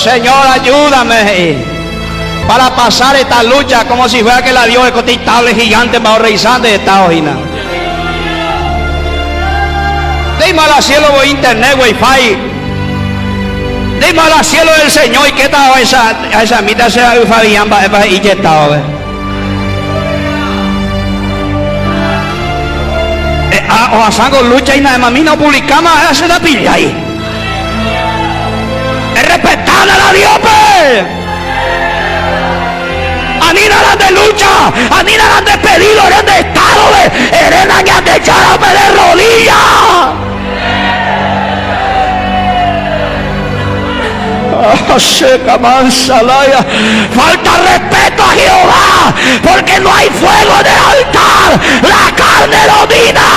Señor, ayúdame para pasar esta lucha como si fuera que la Dios es tablet gigante bajo reizante de esta hojina. Dime al cielo por internet, wifi. Dime al cielo del Señor y qué tal esa mitad se ha Fabián para inyectado. O hago lucha y nada más no publicamos hace la pilla ahí. Es respetar a la Dios, pues. Anina de lucha, anina de pedido, eres de estado, eres la que han de echar de rodillas. Falta respeto a Jehová, porque no hay fuego en el altar, la carne domina.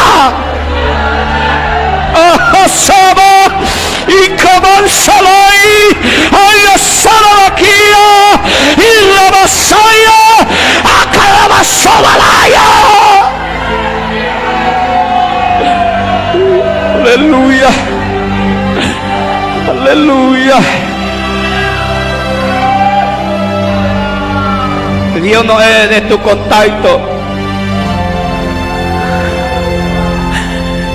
Y Kamansalai, ay la Sarakia, y la Masaya, Akalabasobalaya. Aleluya, aleluya. Dios no es de tu contacto.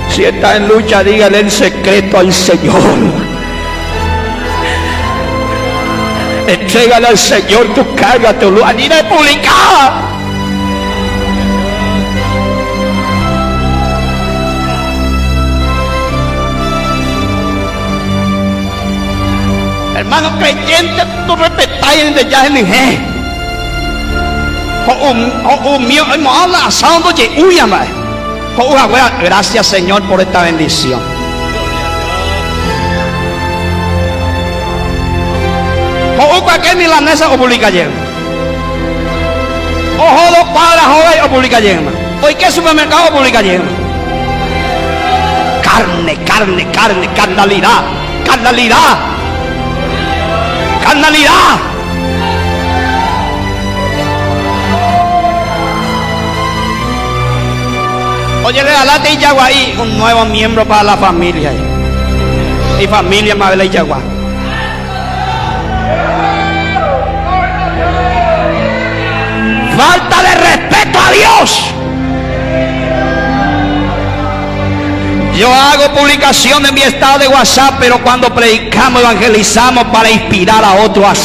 Si está en lucha, dígale en secreto al Señor. Entrégale al Señor tu carga, tu luz. Anina de publicar. Hermano creyente, tú respetáis en el ya en el G. Gracias, Señor, por esta bendición. Cualquier milanesa o publica llena. Ojo dos cuadras joven o publica llena. Hoy qué supermercado o publica llena. Carne, carne, carne, carnalidad, carnalidad, carnalidad. Oye, regálate Yagua ahí un nuevo miembro para la familia. Y familia Mabel Yagua. Falta de respeto a Dios. Yo hago publicación en mi estado de WhatsApp, pero cuando predicamos, evangelizamos para inspirar a otros a